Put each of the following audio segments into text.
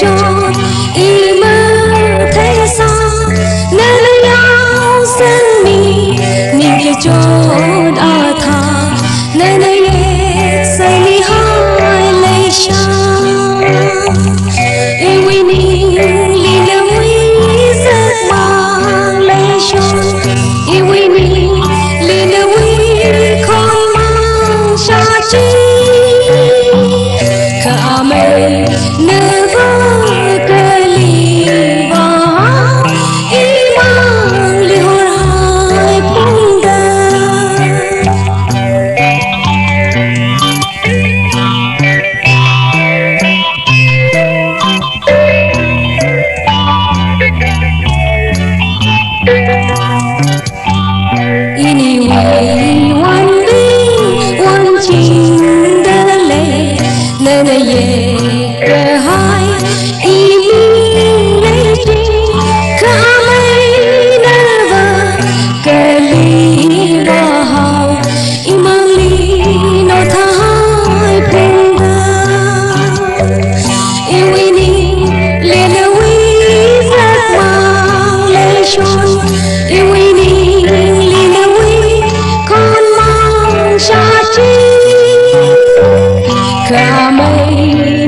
cho y mơ thấy xa nơi nơi nhau sân mi Ninghi cho đã tha nơi nơi say mi hai Leishat Iwui Zingyinlam Wui Vanaothada Iwui Zingyinlam Wui Kakhalat Kami never kali Vang imang lihor hai punda Ini wan bi wan ching da le na na ye ke hai I mi le chi ka mai na va ke li va hao I mang li no tha hai pung da I wi ni le na wi vak mang le shon I wi ni le na wi con mang sha chi ka mai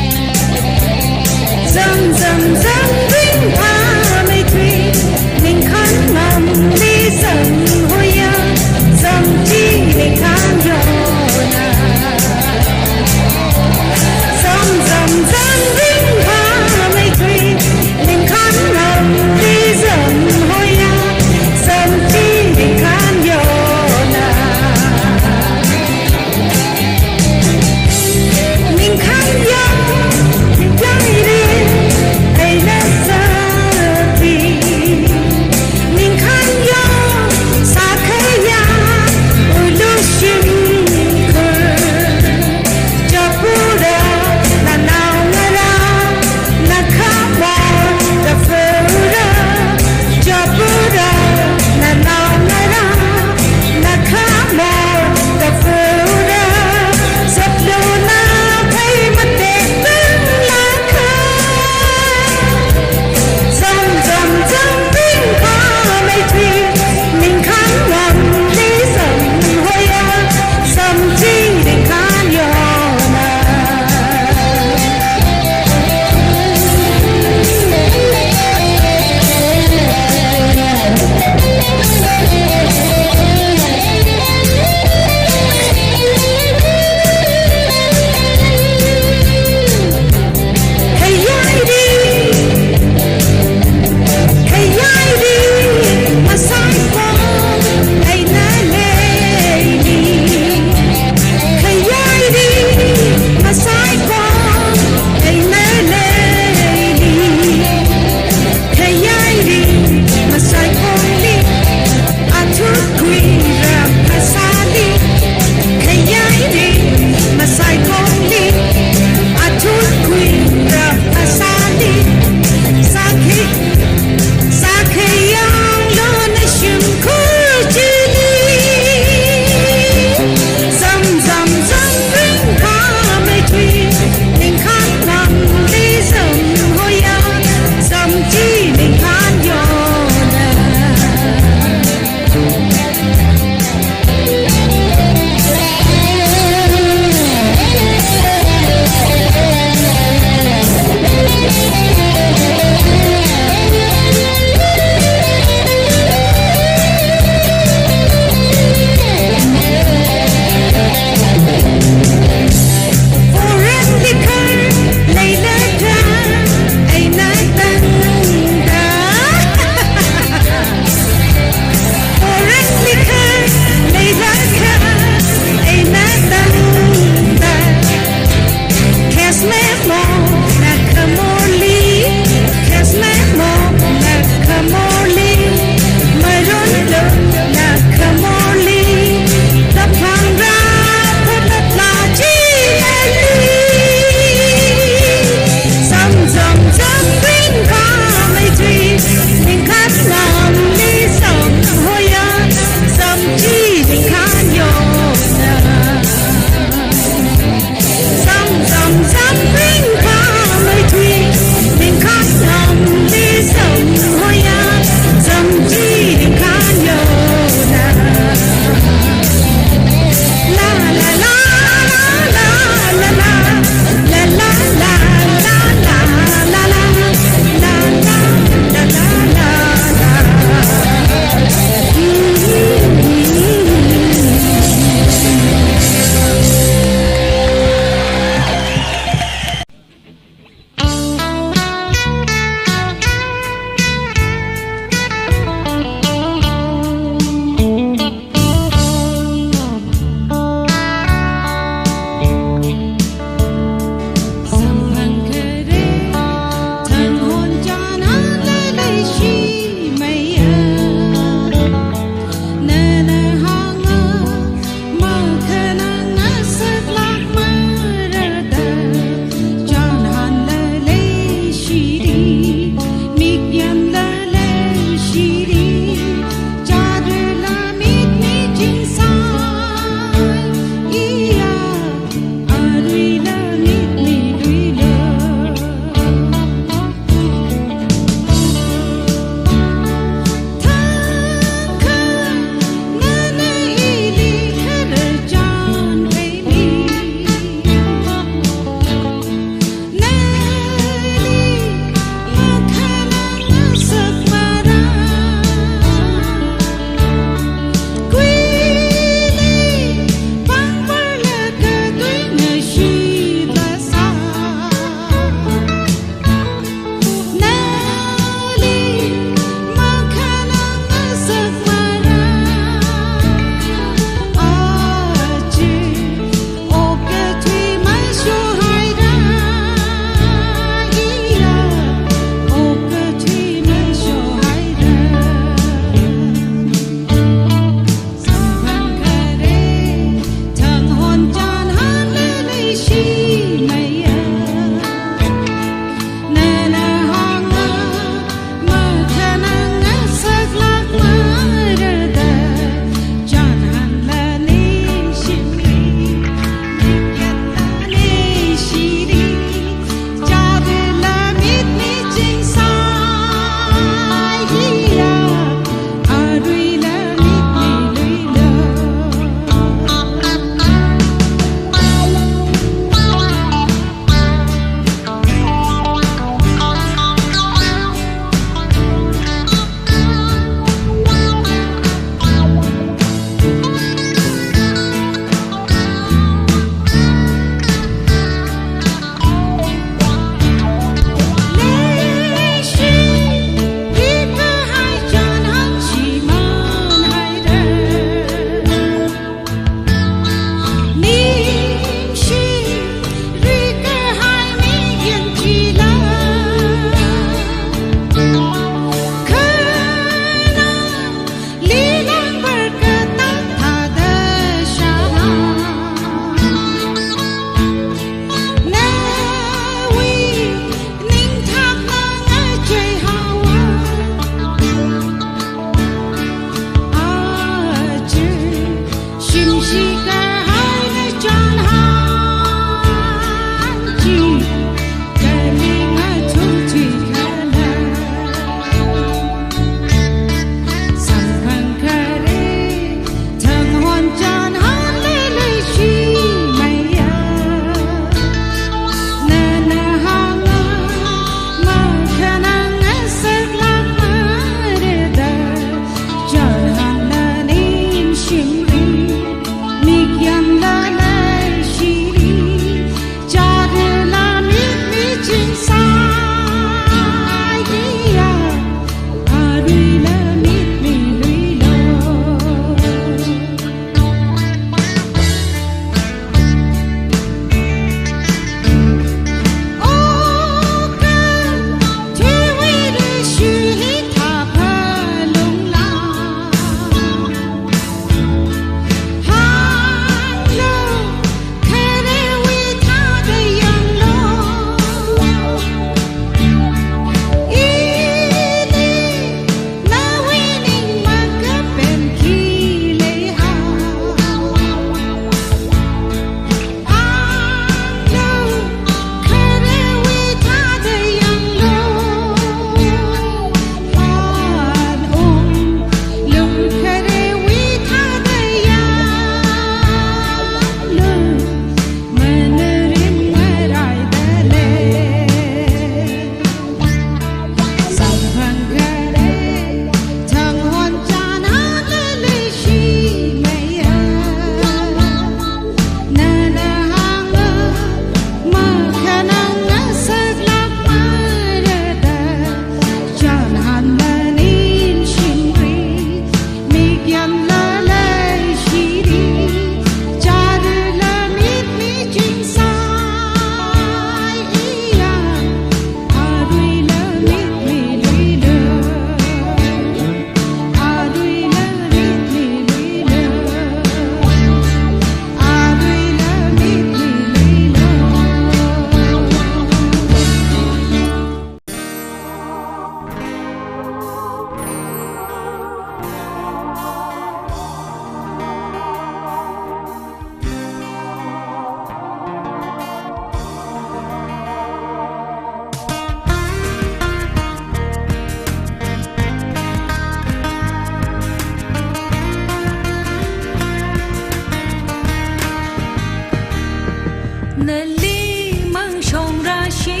Nali Mangshong Rashi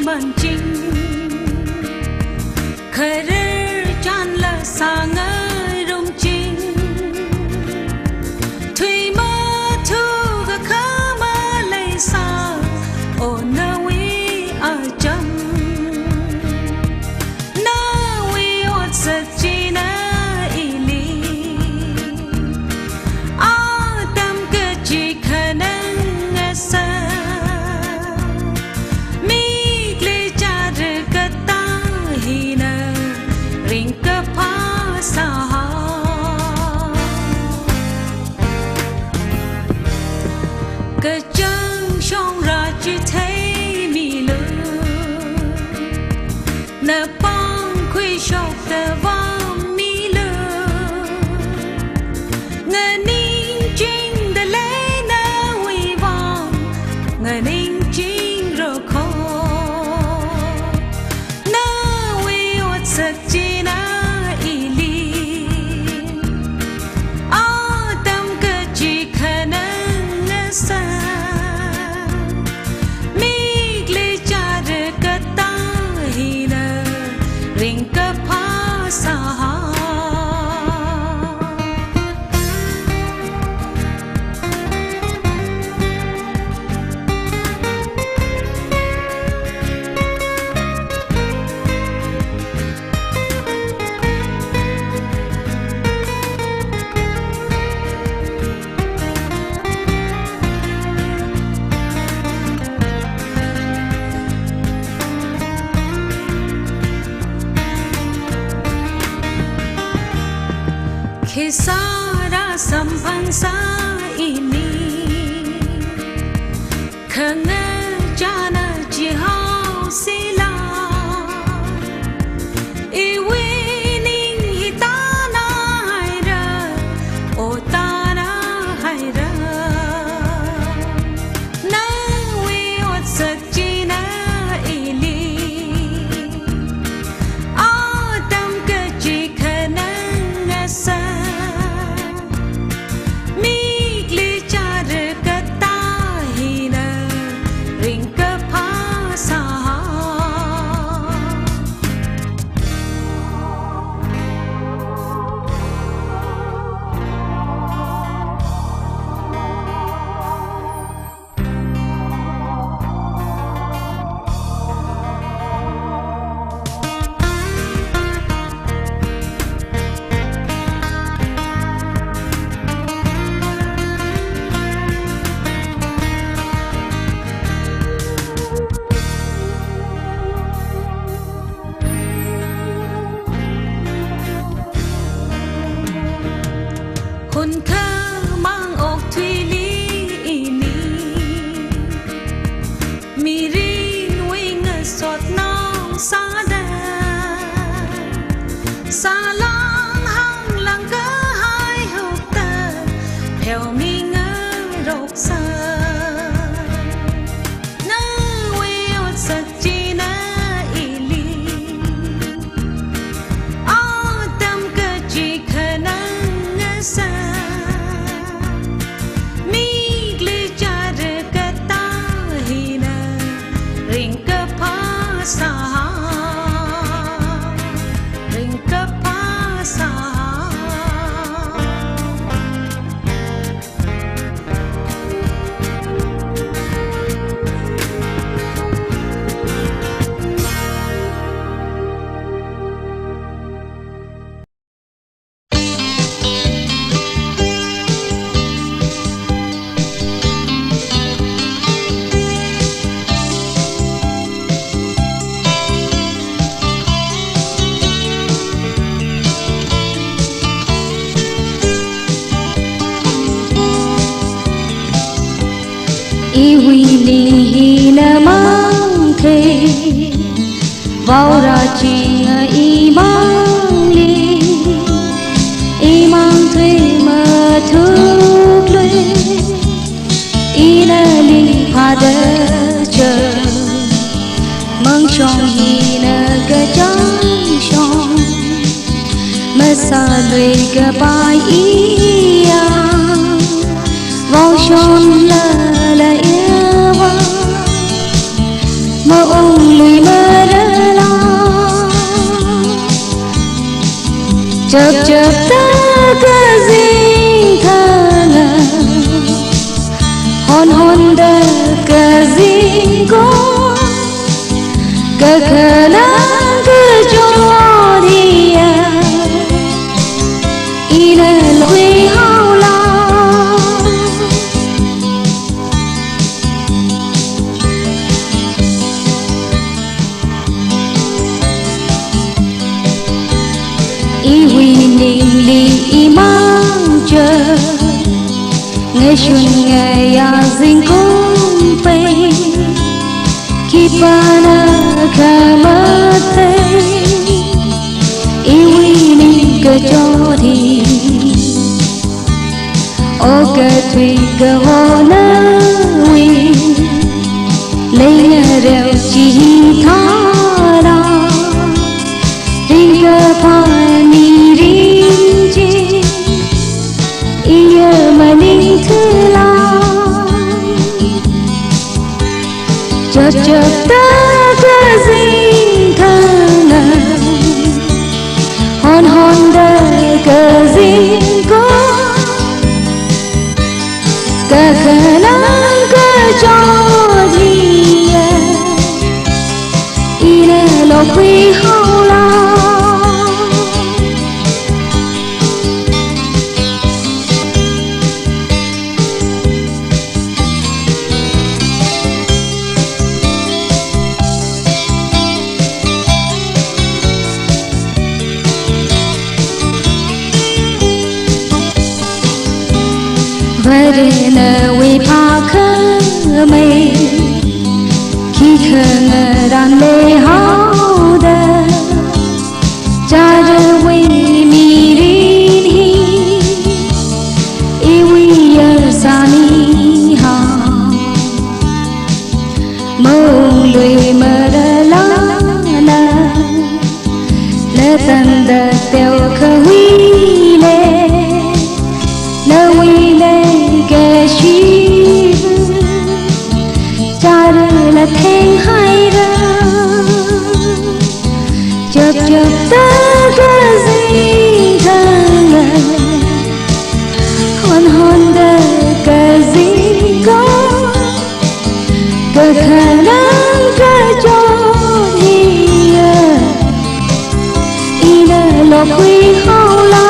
Manjing Khare chan la sangai rum ching Thui ma thu ga khama lai sa O na wi a cham Na wi ot sa chi na ili A tam ke chi khanang sa Mi gle char ka ta hina ring ka pha sa ka chang shong ra chi thai mi lu na pang khui shok ta va mi lu nga ning jing da le na wi vang nga ning jing ro kho na wi ot sa chi na ili a tam ka chi khanang sa mi gle char ka ta hina ring ka pha sa Kisara samphang sa ini khanga jana chi hao sila Iwui Ninghi ta na hai ra o ta na hai ra na wi ot sa chi na ili a tam ka chi khanang sa mi gle char ka ta hina ring ka pha sa Hun khơ mang ốc thủy lý ini Mirin wi nga sot nong sa da Sa lang hang lang ka hai huk ta Phèo mi nga rok sa Na wi ot sa chi na ili A tam ka chi khanang sa mi gle char ka ta hina ring ka pha sa ring ka pha sa Iwui Ninghi Namangthei vào ra chi imang li imang thuê mà thức lên ina li pada chờ mang trong hina cái trắng trong mà xa lùi cái bài ia vào trong la la ia chợp chợp ta cái gì thằng hôn hôn đơ cái gì có cái khả năng cứ cho đi ý là lối hao la Iwui Ninghi Mangshong ngày xuân ngày dinh cung bay Khipana Namangthei Iwui Ning cơ cho thì ô cơ thủy cơ hồ nơ Wui Leishat Ringa Mirin ji iya maning thela chợt chợt ta cái gì thằng hôn hôn đơ cái gì có cái khả năng cái cho gì ý là lo quy hao la Mirin Wui Kakhalat khi khờ ran Malaihaosada cha Wui Mirin Iwui sani ha mâu lười mơ la na lê tân đợt tiêu khờ Wui lê la Wui Leikashi cha là thèn hai ra chợp chợp ta cái gì thằng hôn hôn đơ cái gì có cái khả năng cái cho thì ý là lo quy hao la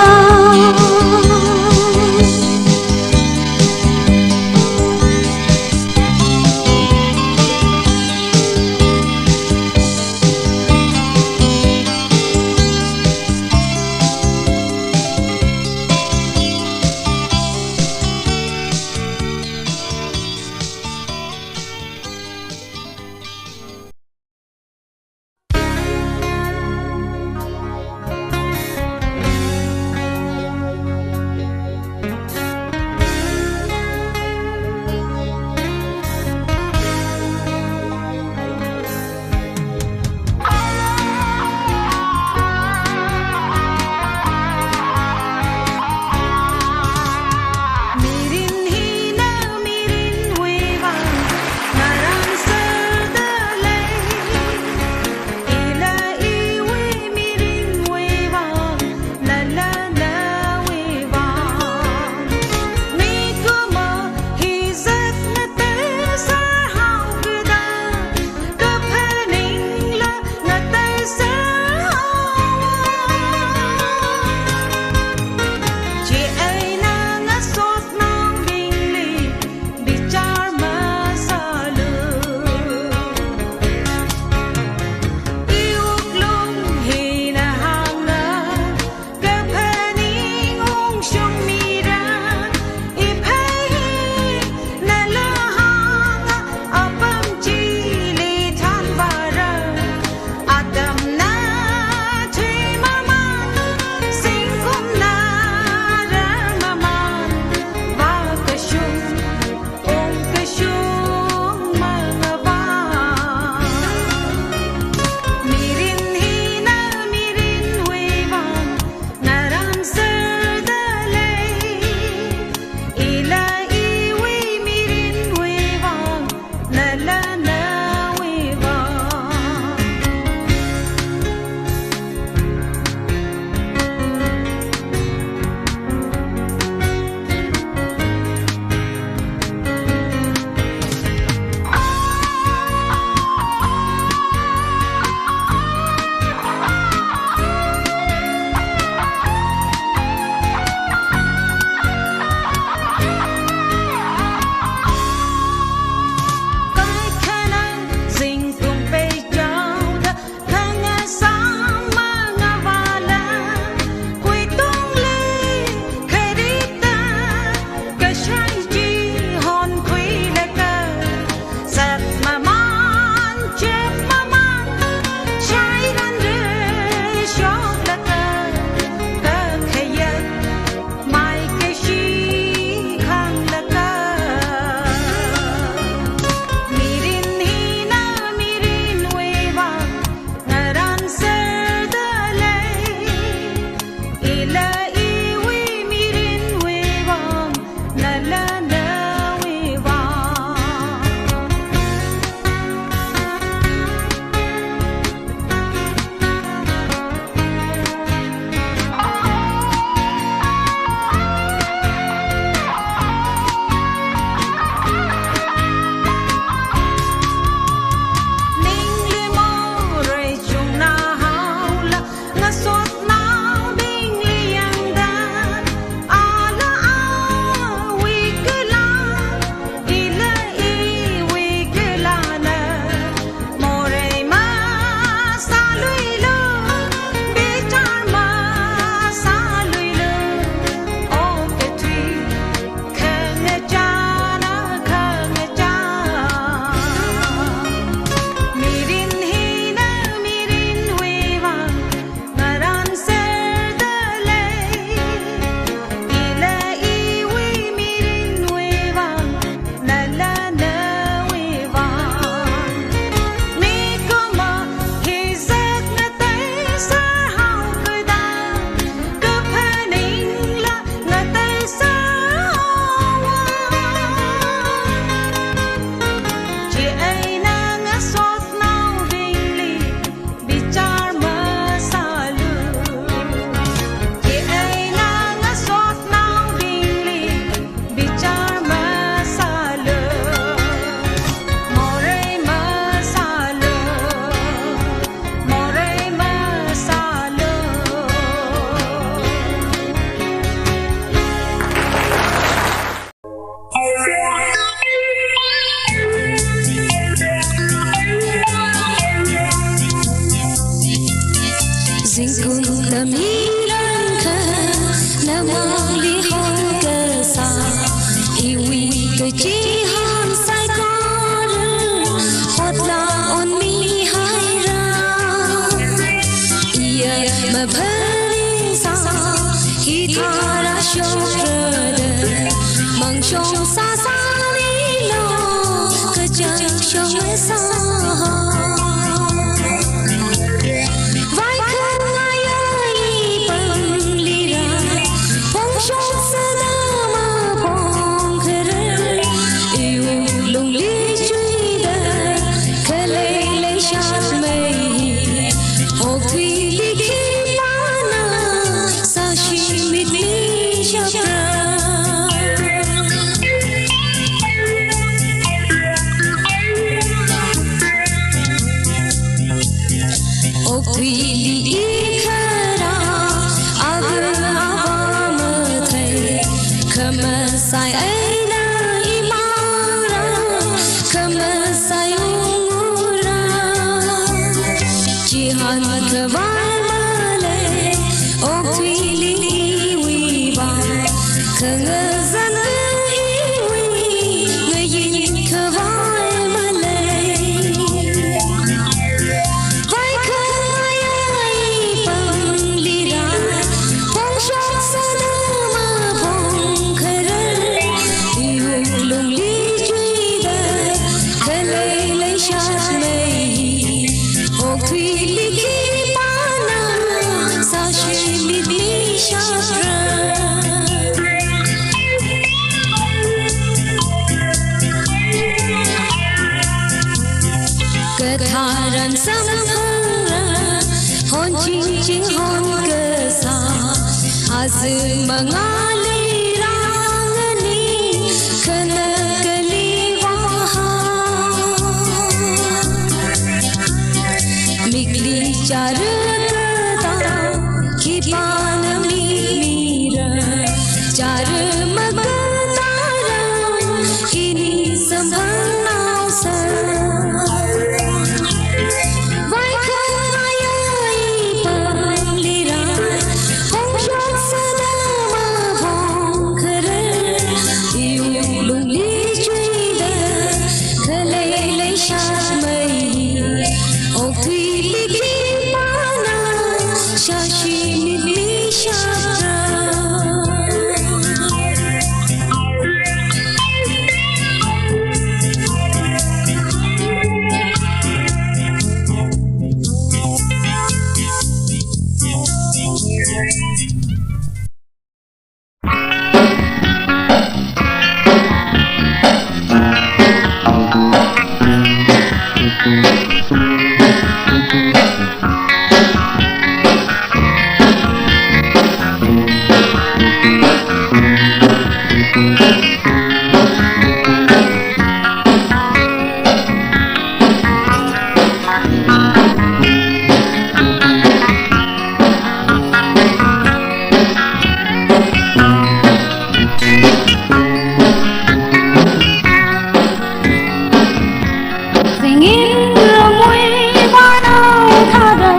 Zingyinlam Wui Vanaothada,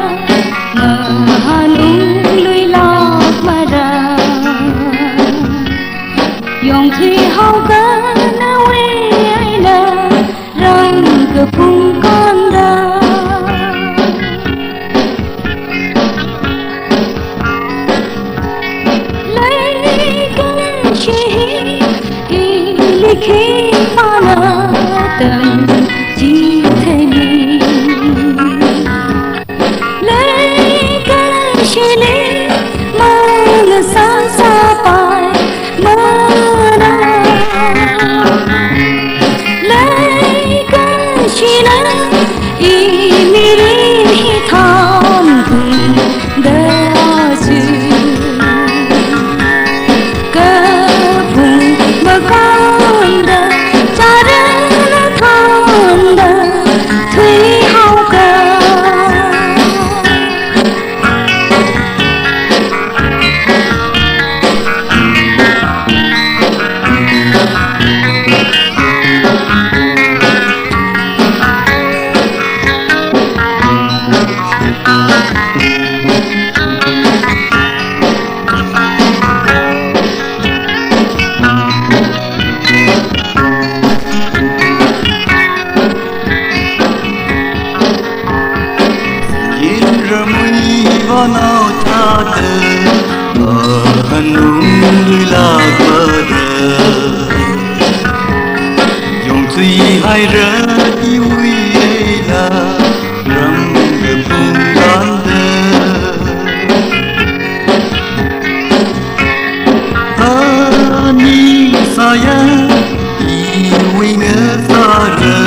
Lui Leishat, Yong Thi Hao Cơ Na Wei Na, Răng Cơ Phung Con Da. Leikashi Wui Kakhalat, Leikashi Mirin Tangkhul Wanaothada, Nali Mangshong, Yong Tui Hai Re Iwui Leishat, Ani saya Iwui Ngesara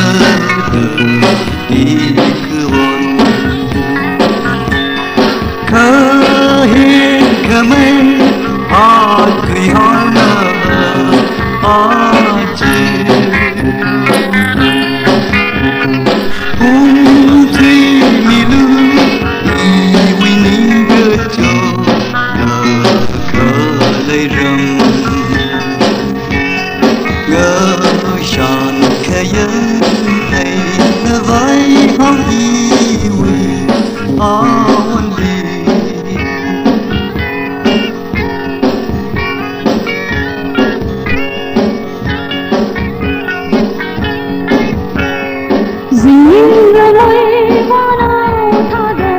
di kebun. Kami Agri Hina Aje Putri Milu Iwui Ninghi Kaleram Shan Kaya Hai Navai Hang Iwui Awan Zingyinlam Wui Vanaothada,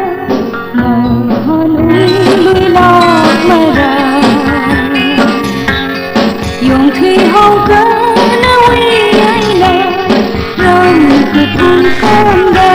Lui Leishat, Yong Thi Hao Cơ Na Wei Na, Răng Cơ Phung Con Da.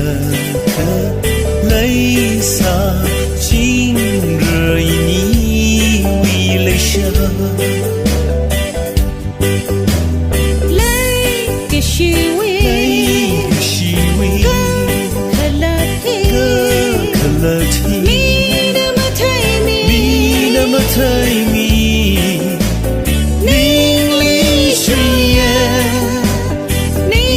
可泪洒今日你为泪下Leikashi Wui Kakhalat Namangthei Ninghi Leikashi Wui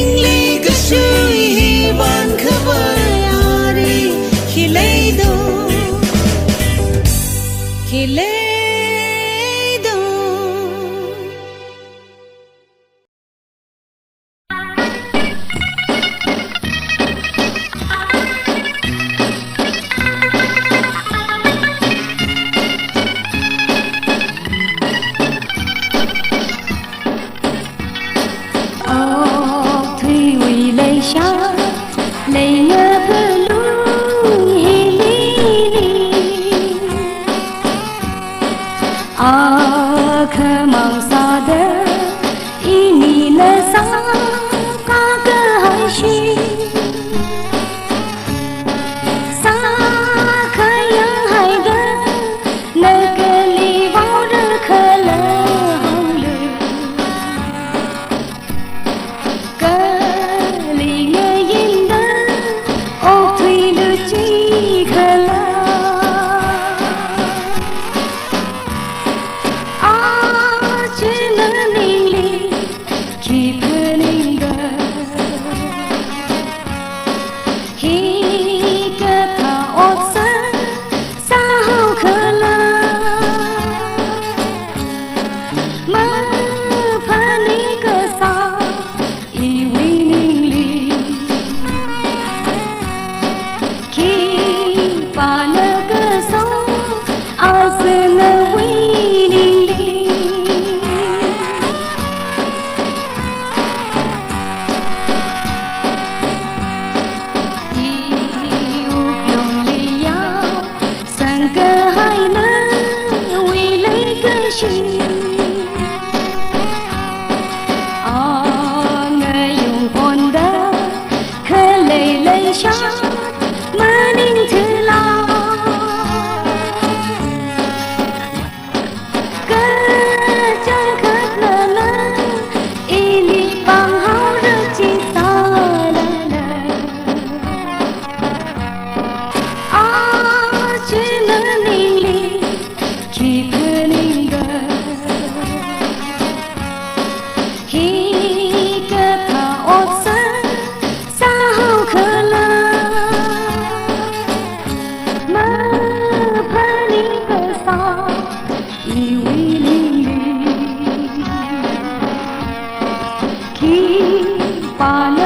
Kakhalat Wui Leishat lấy ngơ phơ lung hi li Namangthei ini na sa ka cơ hai shi sa khai yang hai ga na cơ li vào rơ khơ lơ hong lư cơ li nghe yin đơ ô thủy lư chi khơ lơ Khipana